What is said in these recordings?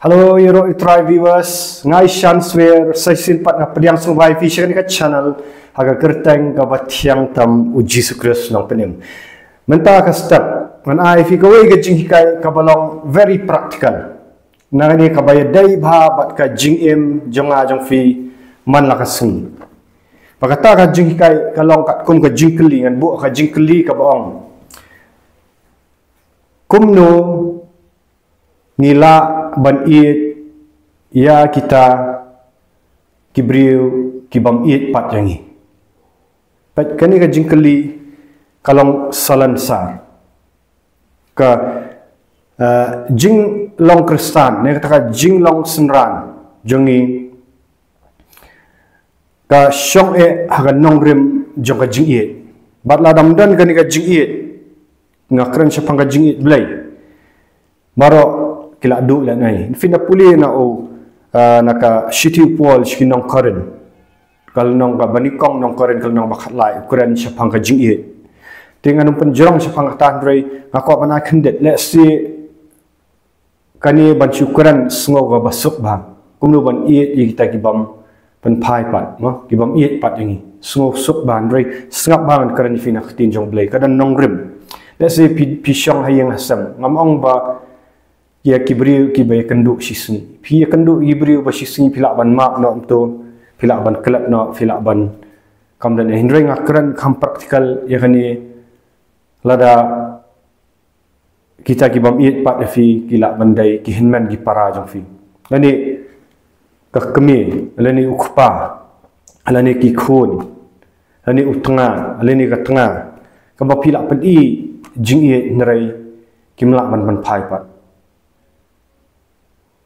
Hello, Euro Itrai viewers. Ngai Shanswear, saya simpat na pediang sungai Fisher ni kat channel. Haga kerteng kabat tiang tam uji sukres nong penim. Mentah ka step. Man ai fi kawai ke jing hikai kabalong very practical. Na ni kabaya dai bha bat ka jing im jonga jong fi man la ka sing. Pakata ka jing hikai kalong kat kum ka jing keli ngan bu ka jing keli ka baong. Kumno nila ban iit ya kita kibriu kibam iit pat yangi pat kani ka jingkeli kalong salansar ka jing long kristan ne kata jing long senran jongi ka syong e haga nongrim jong ka jing iit bat la damdan kani ka jing iit ngakran syapang ka jing iit blai maro kila du la nai fina puli na o naka shiti pol skinong karen kal nong ka banikong nong karen kal nong bakhat lai kuran syapang ka jing iet tingan nong penjong syapang ka tan rei ngako mana khendet let's see kani ban syukuran sngo ga basuk ba kumnu ban iet kita kibam pen phai pat mo kibam iet pat yangi sngo suk ban rei sngap ban karen fina khtin jong blai kadan nong rim let's see pi syong hayang hasam ngamong ba ya kibriu kibay kenduk sisni pi kenduk kibriu ba sisni pilak ban mak no to pilak ban kelak no pilak ban kam dan hindring akran kam praktikal ya kani lada kita kibam iet pat fi kilak bandai ki hinman ki para jong fi lani ka kemi lani ukpa lani ki khun lani utanga lani ka tanga ka ba pilak pen i jing iet nrai kimlak ban ban phai pat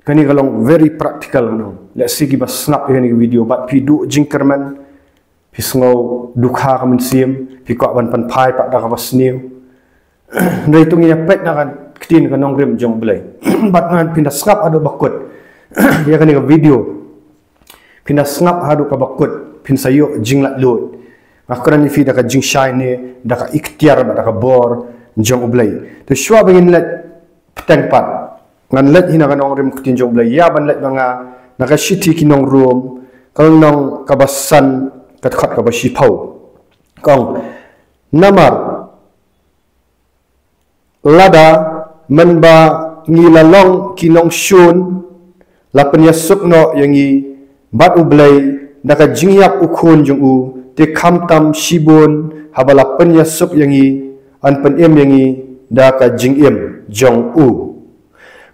kani kalong very practical no let's see kita snap ini video bat pi du jingkerman pi sngo dukha kamen sim pi kwa ban pan phai pat da ka basniu ndai tunginya pet na kan ktin ka nong rim jong blai bat ngan pinda snap ado bakut ya kani ka video pinda snap ado ka bakut pin sayo jinglat lot akran ni fi da ka jing shine da ka ikhtiar da ka bor jong blai to shwa bangin let petang pat ngan let hina kanong rim kutin jong blai ya ban let banga naka shiti kinong room kalong nong kabasan katkhat kabashi pau kong namar lada menba ngilalong kinong shun lapanya sukno yangi bat ublai naka jingyap ukun jong u te kamtam shibun habala penya suk yangi an pen em yangi da ka jingim jong u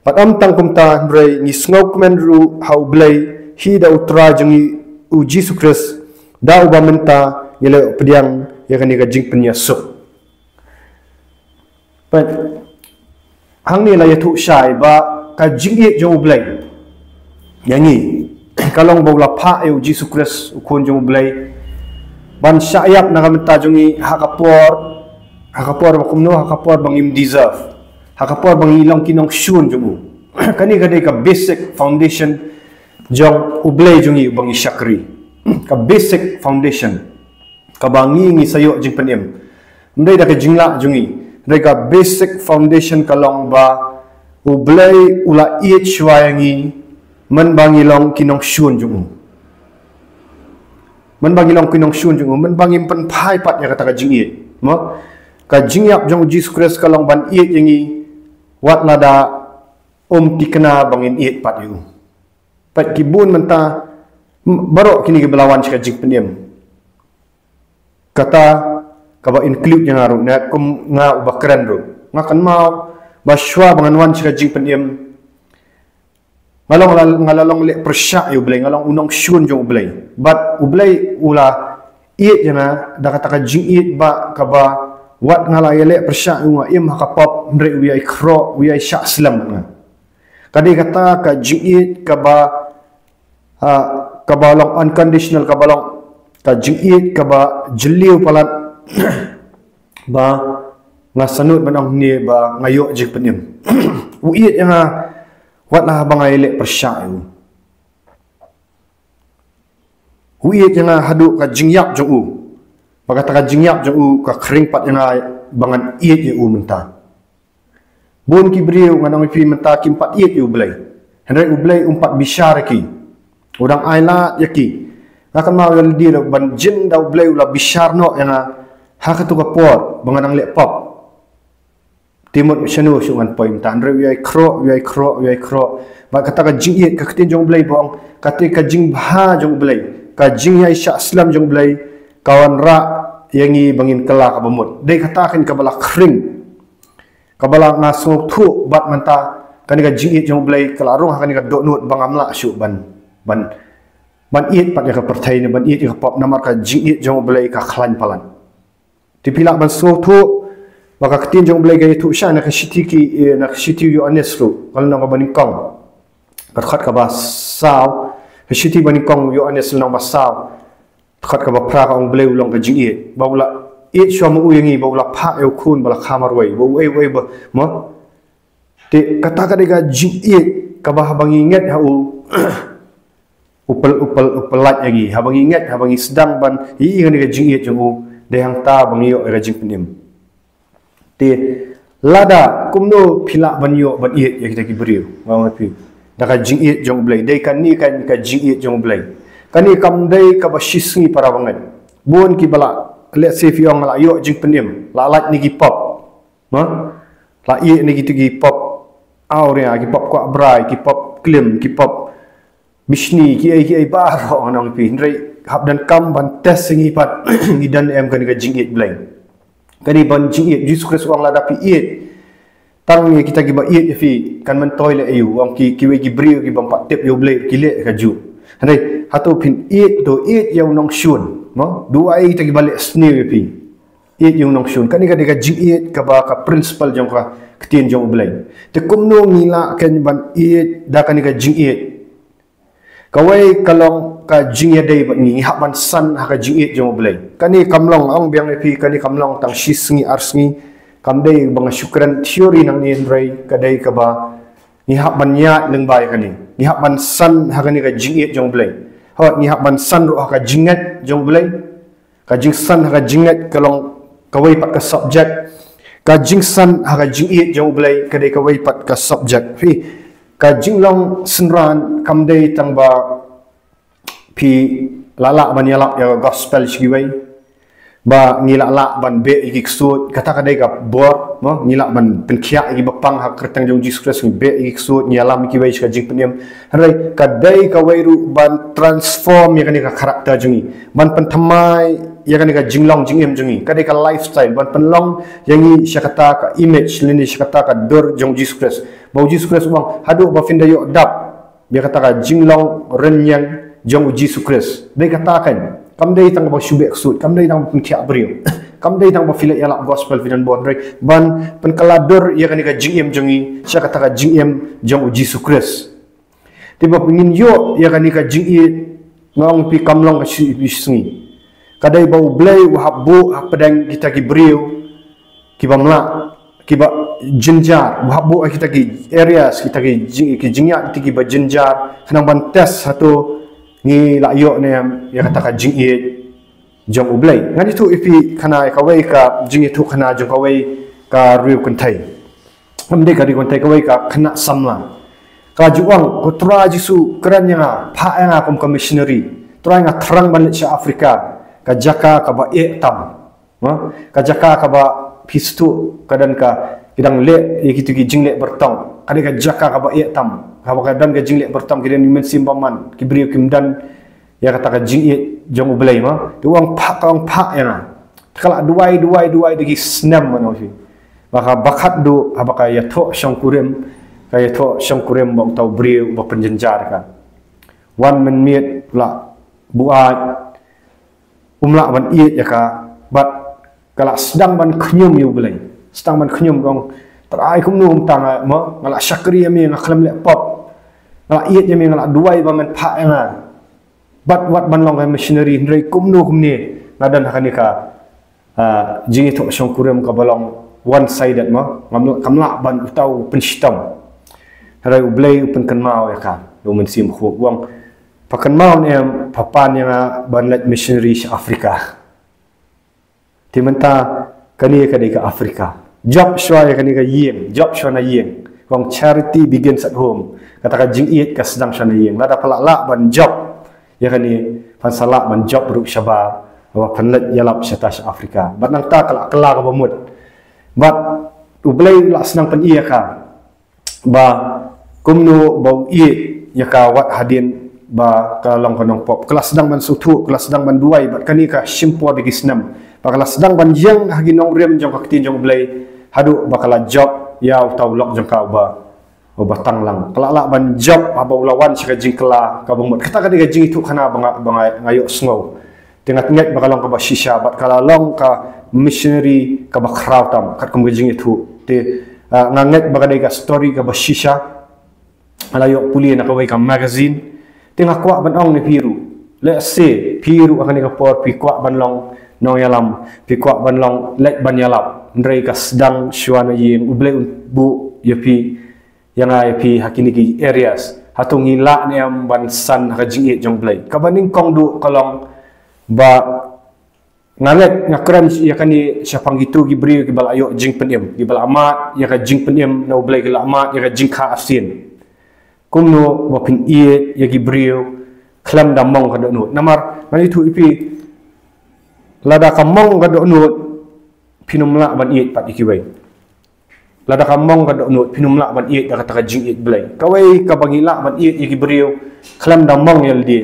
patam tangkum ta brai ni snok men ru hau blai hi da utra jangi u Jesus Christ da uba menta yele pediang ya kani ka jing penya suk pat hang ni la ya thu shai ba ka jing ye jo blai yangi kalong bogla pha eu Jesus Christ ukon jo blai ban syayap na kamenta jangi hakapor bakumno hakapor bangim deserve hakapor bang ilang kinong shun jungu kani kadai ka basic foundation jong ublay jungi bang isyakri ka basic foundation ka bangi ngi sayo jing penim ndai da ka jingla jungi ndai ka basic foundation kalong ba ublay ula iet shwayangi man bang ilang kinong shun jungu man bang ilang kinong shun jungu man bang impan phai pat ya kata ka jing iet mo ka jingyap jong Jesus Christ kalong ban iet yangi wat lada tikna bangin iet pat yu pat kibun menta barok kini ke belawan cika jing peniem kata kaba include yang aru na kum nga ubakran ru ngakan mau baswa bangan wan cika jing peniem ngalalong le persyak yu blai ngalong unong syun jong blai bat ublai ula iet jana da kata ka jing iet ba kaba wat ngala yele persyak unga im hakapop ndre wi ai khro wi ai syak slam nga kadi kata ka jingit ka ba kabalong unconditional kabalong ka jingit ka ba jeliu palat ba nga sanut manong ni ba ngayo jing penim uiet nga wat lah bang yele persyak u uiet nga hadu ka jingyap jong u Pagkata ka jingyap jang u ka kring pat yang bangan iet ye u menta. Bon kibriu nganong pi menta kim pat iet u blai. Henry ublay umpat bishar ki. Udang ailat yaki. Akan mau yang dia ban jin da ublay ula bishar no yang hakatu kapor banganang lepop. Timut syanu sungan poin tan Henry yai kro. Ba kata ka jing yet ka ketin jong ublay bong. Kata ka jing bah jong ublay. Ka jing yai syak Islam jong ublay. Kawan ra yangi bangin kelak abamut. Dai katakan kabala kering. Kabala ngasung tu bat manta kanika jingit jong blai kelarung kanika doknut bangamla syu ban it pat ya ka pertai ni ban it ka pop namar ka jingit jong blai ka khlan palan. Dipilak ban sung tu maka ketin jong blai gaya tu sya nak shiti ki nak shiti yu anesru kalau nang baning kong. Khat ka ba saw shiti baning kong yu anes nang ba saw. Khat ka ba pra ka ong blai ulong ka jingit baula it syam u yangi baula pha eu khun bala khamar wei bo wei ba mo te kata ka jingit ka ba habang inget ha u upel lat yangi habang inget habang sedang ban i ngani ka jingit jong u de hang ta bang yo ka jing penim te lada kumno phila ban yo ban it ya kita ki beriu ngau pi da ka jingit jong blai dei kan ni kan ka jingit jong blai kani kam dei ka ba shisngi para bangat bon ki bala let's say fiong la yo jing penim la lat ni ki pop ha la i ni ki pop aurea ki pop ko brai ki pop klim ki pop bishni ki ai bar onong pi ndrei hab dan kam ban tes singi pat ngidan em kan ka jingit blai kani ban jingit Jesus Christ wang la dapi it tang ni kita ki ba it fi kan man toilet ayu wang ki we ki brio ki bam pat tep yo blai ki le ka ju ndrei hatu pin it do it yang nong shun mo dua ai kita balik sendiri pi it yung nong shun kani ka jing it ka ba ka principal jong ka ketin jong blai te kumno ngila kan ban it da kani ka jing it kawai kalong ka jing ya dei ba ni hak ban san ha ka jing it jong blai kani kamlong ang biang pi kani kamlong tang shisngi arsngi kam dei bang syukran theory nang ni rai ka dei ka ba ni hak ban nya leng bai kani ni hak ban san ha kani ka jing it jong blai hawat ni hak ban san ro ka jingat jong blai ka jing san ka jingat kalong kawai pat ka subject ka jing san ka jing it jong blai ka dei kawai pat ka subject fi ka jing long senran kam dei tang ba pi lala ban yalak ya gospel shiwai ba ngilak lak ban be iki ksut kata ka dei ka bor mo ngilak ban penkhia iki bapang hak kertang jong Jesus Christ be iki ksut nyalam iki wai ka jing penem rai ka dei ka wai ru ban transform ya kan ka karakter jungi ban penthamai ya kan ka jinglong jingem jungi ka dei ka lifestyle ban penlong yangi syakata ka image lini syakata ka dor jong Jesus Christ bau Jesus Christ bang hadu ba finda yo dap dia kata ka jinglong renyang jong Jesus Christ dei katakan kam dei tang ba shubek sut kam dei tang penkhia brio kam dei tang ba filet yalak gospel finan bon rek ban penkalador ya kan ka jingem jongi sya kata ka jingem jong Jesus Christ tiba pengin yo ya kan ka jingi ngong pi kamlong ka singi kadai bau blai wa habbu pedang kita ki brio ki bamla ki ba jinjar wa habbu kita ki areas kita ki jingya ki ba jinjar kenang ban tes satu ni la yo ne ya kata ka jing it jong ublai ngani tu ipi kana ka wei ka jing it tu kana jong ka wei ka riu kun thai amde ka ri kun thai ka wei ka khana samla ka juang ko tra jisu kran yang pha yang kom missionary tra nga thrang ban cha Afrika ka jaka ka ba e tam ka jaka ka ba pistu kadan ka kidang le ikitu ki jing le bertong kadi ka jaka ka ba e tam ka dan ka jing le bertong kidan men simbaman ki brio kim dan ya kata ka jing it jong ublai ma tu wang pha ya kala duai degi snam mano fi baka bakat do abaka ya tho shangkurem ka ya tho shangkurem bang tau brio ba penjenjar ka wan men miet la buat umla ban it ya ka bat kala sedang ban khnyum yu ublai sedang ban khnyum gong terai kumnu tang ma ngala syakri ami ngaklam le pop ngala it yami ngala duai ba men pha nga bat wat ban long missionary ndrei kumnu kumni ngadan hakanika jingi to shongkurem ka balong one sided ma kamla ban utau penshitam harai ublai upen kanmao ya ka do men sim khu wang pakanmao ne papan yang ban let missionary sa Afrika timenta kani ka dei ka Afrika job shwa ya kani ka yeng job shwa na yeng wang charity begins at home katakan jingit ka sedang sana yang lada pelak ban job ya kan ni pan salak ban job berup syabab wa panlet yalap syata Afrika bat nang ta kala ka bamut bat ublay la senang pan iya ka ba kumno bau ie ya ka wat hadin ba kalong kanong pop kelas sedang ban sutu kelas sedang ban duai bat kani ka simpo bagi senam ba kelas sedang ban yang hagi nong rem jong ka tin jong ublay hadu bakala job ya taulok jong ka ba batang lang kelak ban job aba ulawan sika jingkela ka bangmut kata ka diga jing itu kana banga ngayo sngow tingat nget bakalong ka ba shisha bat kalalong ka missionary ka ba krautam kat kum jing itu te nganget baga diga story ka ba shisha alayo puli na ka ka magazine tinga kwa ban ong ni piru let's say piru akan ka por pi kwa ban long nong yalam pi kwa ban long lek ban yalap ndrei ka sedang syuana ying uble bu yapi yang ai pi hakini areas hatung ngila ni am ban san ka jingit jong blai kabaning kong du kolong ba ngalet ngakran ya kani siapang gitu gibri gibal ayo jing penim gibal amat ya ka jing penim no blai gila amat ya ka jing ka asin kumno ba pin ie ya gibrio klam damong ka do namar mani tu ipi lada kamong ka do pinumla ban ie pat ikiwai lada kamong ka do pinumla ban ie da kata jing it blai kawai ka bangila ban ie iki brio klam damong yel di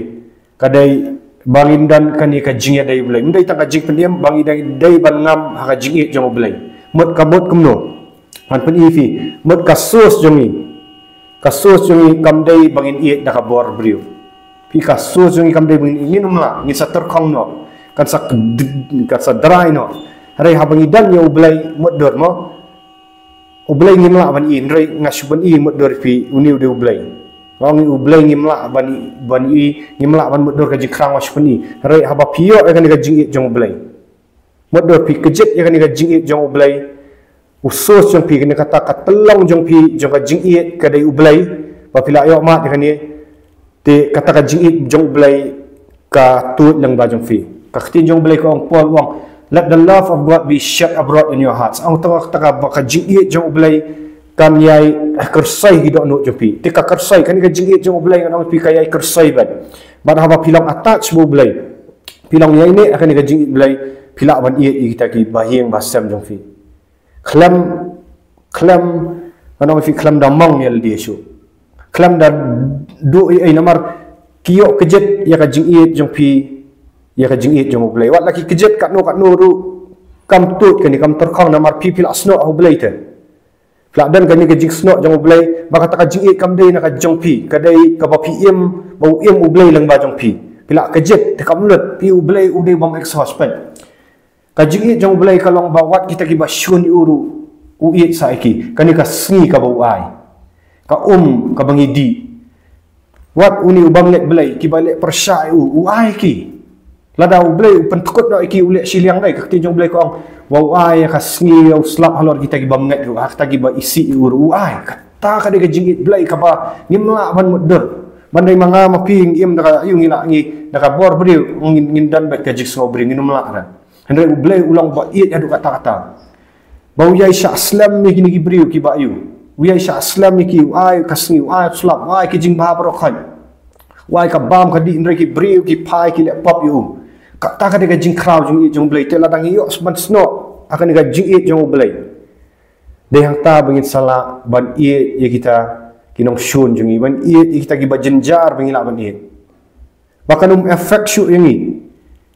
kadai bangin dan kani ka jing ya dai blai ndai ta ka jing pendiam bangi dai ban ngam ha ka jing it jong blai mot ka mot kumno man pen ifi mot ka sos jongi kam dai bangin ie da ka bor brio pi ka sos jongi kam dai bangin nginumla ngi sa terkong no kan sa dry no hari habangi dan ya blai mot dor mo ublay ngimla ban in rei ngasuban i mudor fi uniu de ublay wangi ublay ngimla ban i ngimla ban mudor ka jikrang wasban i rei haba pio e kan ga jingi jong ublay mudor fi kejet e kan ga jingi jong ublay usus jong pi kan kata ka telong jong pi jong ka jingi ka dai ublay ba pila yo ma de kan ni te kata ka jingi jong ublay ka tut lang ba jong fi ka khtin jong ublay ko ang pol wang let the love of God be shed abroad in your hearts. Ang taka baka jingit jong ublay kan yay kersay hido no jopi. Tika kersay kan ka jingit jong ublay kan pi kayay kersay ban. Ban haba pilang attach mo ublay. Pilang yay ni akan ka jingit ublay pila ban iye kita ki bahiyang basam jong fi. Klam kan fi klam damang yel dia syu. Klam da du ay namar kiyo kejet ya ka jingit jong pi ya ka jingit jong ublay wat laki kejet kat no ru kam tut kani kam terkang namar pipil asno ublay te flak dan kani ka jing sno jong ublay baka ta ka jingit kam dei na ka jong pi kadai ka ba pm bau im ublay lang ba jong pi pila kejet te kam lut pi ublay udai bom exhaust pen ka jingit jong ublay kalong ba wat kita ki ba syun uru uit saiki kani ka sngi ka bau ai ka ka bangidi wat uni ubang net blay ki balik persai uai ki lada ublay pentukut no iki ulek siliang dai kakti jong blay ko ang wow ai ka sngi au slap halor kita gi bamnget ru hak tagi ba isi uru ai kata ka de jingit blay ka ba ngimla ban mudder bandai manga maping im da ayu ngila ngi da ka bor bri ngin dan ba ka jik so bri nginumla ra hendre ublay ulang ba iet adu kata bau yai sha aslam mi kini gi bri ki ba ayu uyai sha aslam mi ki ai ka sngi ai slap ai ki jing ba bro khan wai ka bam ka di ndre ki bri ki pai ki le pop yu kata ka de jing kraw jong blay te ladang yo sban sno akan ga jing jong blay de hang ta bangin sala ban ie ye kita kinong shun jong ban ie kita gi ba jenjar bangin la ban ie bakanum effect shu yangi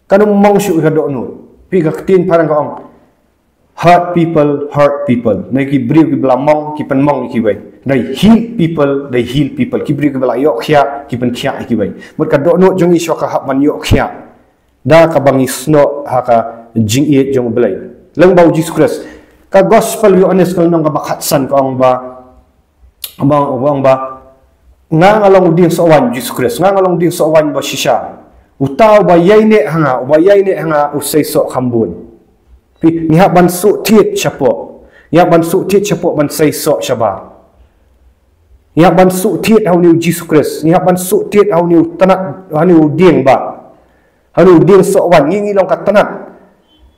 kanum mong shu ka do no pi ka tin parang ka ong hurt people nai ki bri ki blamong ki penmong ki bai nai heal people ki bri ki bla yo khia ki pen khia ki bai mut ka do no jong i shoka hab man yo khia da ka bangi sno haka jing it jong blay lang bau Jesus Christ ka gospel yo honest kal nong ka bakhatsan ko ang ba nga ngalong din so wan Jesus Christ nga ngalong din so wan ba shisha utaw ba yai ne hanga usay so khambun pi ni ha ban su tiet chapo ban say so shaba ni ha ban su tiet how new Jesus Christ ni ha ban su tiet how new tanat how new ding ba hanu din so wan ngi long katanat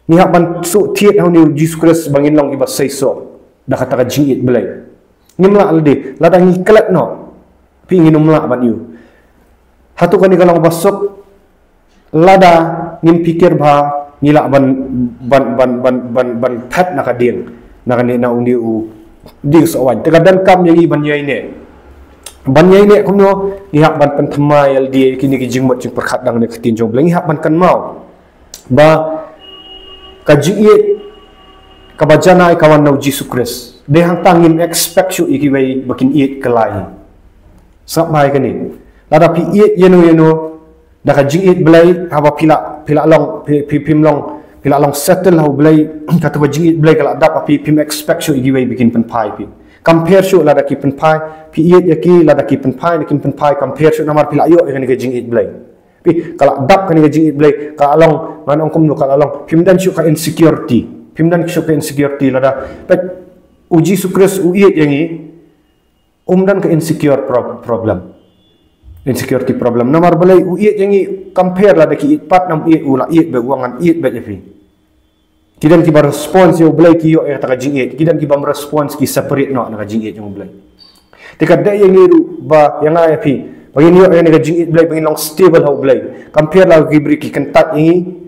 ni ha ban su tiet hanu Jesus Christ bangin long ibas say so da kata ka jingit blay ngimla alde lada ngi klat no pi nginum la ban yu hatu kani kalau basuk lada ngin pikir ba ngila ban phat na kading na kani na undi u di sowan tegadan kam yang ban yai ne ban yai ne kumno ihak ban pen thamai al di kini ki jingmot jing perkhat dang ne khatin jong blang ihak ban kan mau ba kaji kabajana ay kawan na Jesus Christ de hang tangin expect you ikiway bakin iit kelai sabay kani lada pi iit yeno da ka jing iit blay haba pila long pim long pila long settle how blay kata ba jing iit blay kala dap pi pim expect you ikiway bikin pen pai pi compare you lada ki pen pai pi iit yaki lada ki pen pai compare you namar pila yo kani ka jing iit blay pi kala dap kani ka jing iit blay ka along manong kumno kala long pim dan you ka insecurity pimdan kisah insecurity lada but uji sukres uiet yang ini dan ke insecure problem insecurity problem nomor balai uiet yang ini compare lada ki pat nam iet ula iet be uangan iet be jefi kidan ki bar response yo balai ki yo ta jing iet kidan ki bam response ki separate no na jing iet jong balai tikat da yang ni ba yang ai pi bagi yo yang jing iet balai bagi long stable how balai compare la ki beri ki kentat ini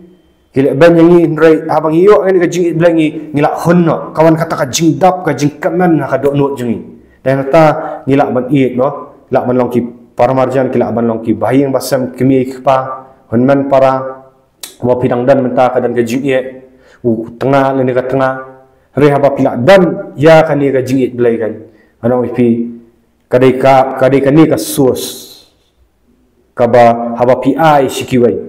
kila ban yang ni rai abang iyo ni ka jing blangi ngila honno kawan kata ka jing dap ka jing kaman ka do not jingi dan ta ngila ban iet no la ban long ki paramarjan kila ban long ki bahing basam kemi pa honman para wa pidang dan menta ka dan ka jing iet tengah ni ka tengah re haba pila dan ya kan ni ka jing iet blai kan ano ipi kadai ka ni ka sus ka ba haba pi ai sikiwai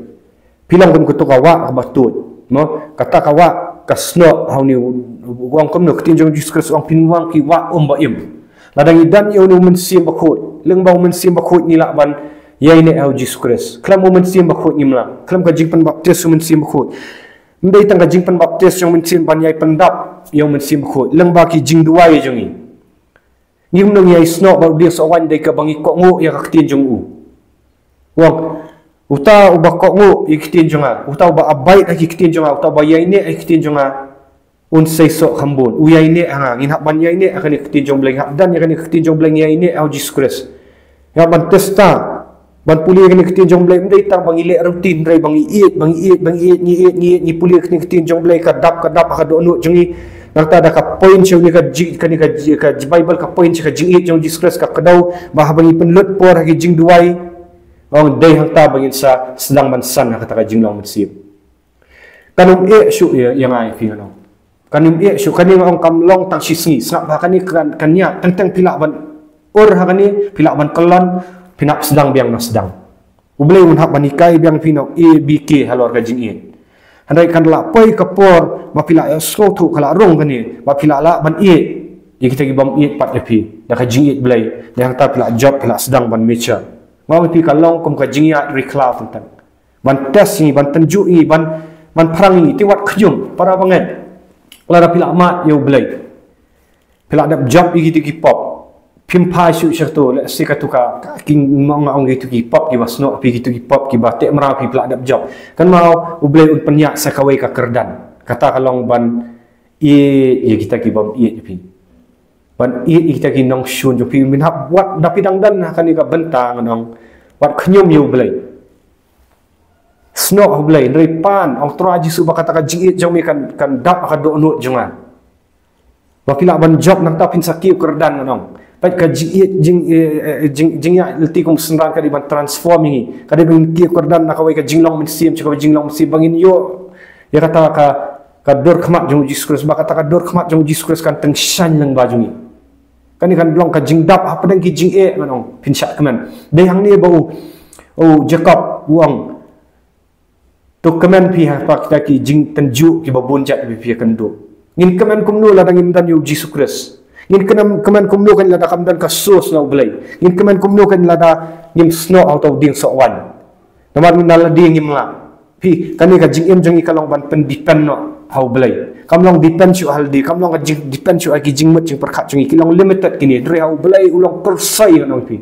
pilang kum kutuk awak abatut no kata kawa kasno hau ni wang kum no ketinjong Jesus Christ wang pinwang ki wa ba im ladang idan yo no mensim bakut leng bau mensim bakut ni la ban yai ne hau Jesus Christ klam mo mensim bakut ni mla klam ka jing pen baptis mensim bakut ndai tang ka jing pen baptis yang mensim ban yai pendap yang mensim bakut leng ba ki jing duai jongi ngim no yai sno ba dia so wan dai ka bangi ko ngo ya ka ketinjong u wang uta ubah kok ngu ikitin jonga uta ubah abai ikitin jonga uta ubah yai ne ikitin jonga un seisok hambun u yai ne hanga ngin hak ban yai ne akan ikitin jong bleng hak dan akan ikitin jong bleng yai ne au Jesus Christ ya ban testa ban puli akan ikitin jong bleng ndai tang bangi le rutin rai bangi iet ni puli akan ikitin jong bleng kadap ka do nu jongi nakta da ka point show ni ka Bible ka point ka jing iet jong Jesus Christ ka kadau bah bangi penlut por hagi jing duai ang day hang ta bangin sa sedang mansan na kata jinglang matsip kanum syu yang ai pi ano kanum syu kaning ang kamlong tang sisngi snap ba kani kanya tentang pilak ban hakani pilak ban kelon pinap sedang biang na sedang ublay un hak banikai biang pino bk halor ka jing iet handai kan la poi kapor ma pilak so thu kala rong kani ma pilak la ban iet kita gi bam iet pat pi da ka jing iet blai da hang ta pilak job pilak sedang ban mecha mau pi kalong kum ka jingya reclaw tentang ban tes ni ban tenju ni ban perang ni tiwat khjum para banget lara pila mat yo blai pila dap job igi ti pop pim pa shu syato le sikatuka king mong ong gitu ki pop ki basno pi gitu ki pop ki batek mera pi pila dap job kan mau ublai un penyak sakawai ka kerdan kata kalong ban ya kita ki bom pi ban kita ki nong shun jo pi min hap wat dapidang dan kan ni ka bentang nong wat khnyum yo blai sno blai ndai pan ong traji su bakata ka jing jong mi kan dap ka do no jonga wakila ban job nang ta pin sakip kerdan nong pat ka jing ya leti kum senran ka di ban transforming ka di ban ki kerdan na ka wai ka jinglong min sim ka jinglong sim bangin yo ya kata ka dor khmat jong Jesus Christ bakata ka dor khmat jong Jesus Christ kan teng shan lang bajungi kan ikan blong ka jing dap apa dan ki jing manong pinsyak kemen dei hang ni bau Jacob uang to kemen pi ha pak kita ki jing tenju ki babun jat bi pi kan do ngin kemen kumno la dangin dan yu Jesus Christ ngin kemen kumno kan la da kam dan ka sos na ublai ngin kemen kumno kan la da ngim snow out of ding so wan namar min la ding ngim la pi kan ni ka jing jong i kalong ban pen dipen no how blai kamlong depend syu haldi kamlong ka depend syu aki jingmet jing perkhat jungi kilong limited kini dre au belai ulang persai nang pi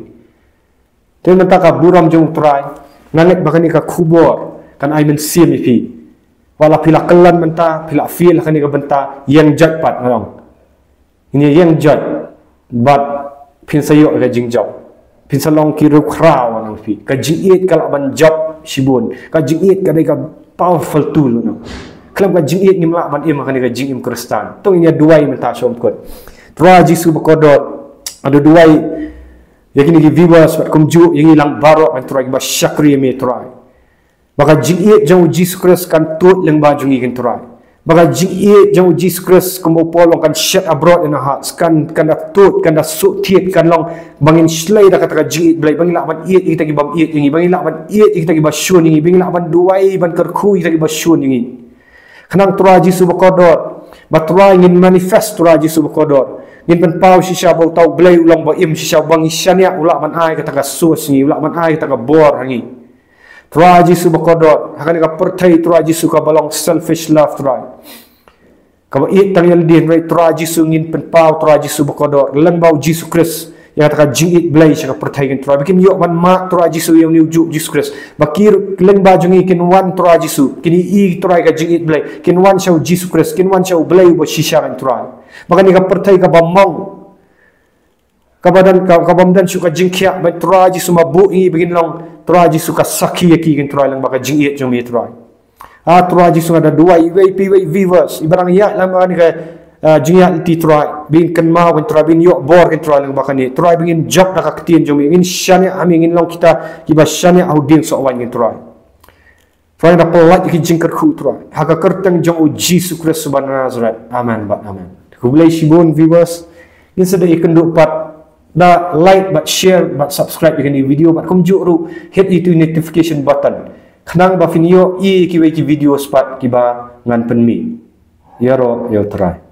te menta ka buram jung trai nanek bakani ka khubor kan ai men sim pi wala pila kelan menta pila feel kani ka benta yang jat pat nang ini yang jat bat pin sayo ka jingjaw pinsalong kiru kraw nang fi ka jingiet kala ban job sibun ka jingiet ka ka powerful tool no kalam ka jingiet ngimla ban im ka jingim kristan tong inya duai menta som kot tra jisu bakodot ada duai yakini ki viewers bat kumju yang ilang baro ban tra ba syakri me tra baka jingiet jang jisu kris kan tut leng ba jungi kan tra baka jingiet jang jisu kris kumo polong kan shut abroad in a heart kan tut kan su tiet kan long bangin slay da kata jingiet blai bangin la ban iet kita ki bam iet yang bangin la ban iet kita ki ba shun yang bangin la ban duai ban kerku kita ki ba shun yang kanang tra jisu bakodot ba tra ingin manifest tra jisu bakodot ngin pen pau si sha bau tau blai ulang ba im si sha bang isyania ula man ai kata ka sus ni ula man ai kata ka bor hangi tra jisu bakodot hakan ka pertai tra jisu ka balong selfish love tra ka ba it tang yal din right tra jisu ngin pen pau tra jisu bakodot lang bau jisu kris yang kata ka jingit blai sha ka pertai ngin tra bikin yo man ma tra jisu yang ni uju jisu kris bakir leng ba jungi kin wan tra jisu kini i tra ka jingit blai kin wan sha jisu kris kin wan sha blai bo shisha kan tra maka ni ka pertai ka bamau ka bamdan suka jingkia ba traji suma bu i begin long traji suka saki ki kan trai lang baka jingiet jom mi trai traji suka ada dua ip viewers ibarang ya lama ni ka jingiat ti trai bin kan mau kan trai bin yo bor kan trai lang baka ni trai begin job na ka ktien jom in shani ami ngin long kita kiba shani audien so wan ngin trai trai na pelat ki jingker khu trai haka kertang jong uji sukres subhanahu nazrat aman ba aman Kublai sibun viewers, ini sudah ikan dupat, dah like, but share, but subscribe ikan video, but kumjuk ru hit itu notification button. Kenang ba video i kiwai ki video spot kiba ngan penmi. Ya ro, yo try.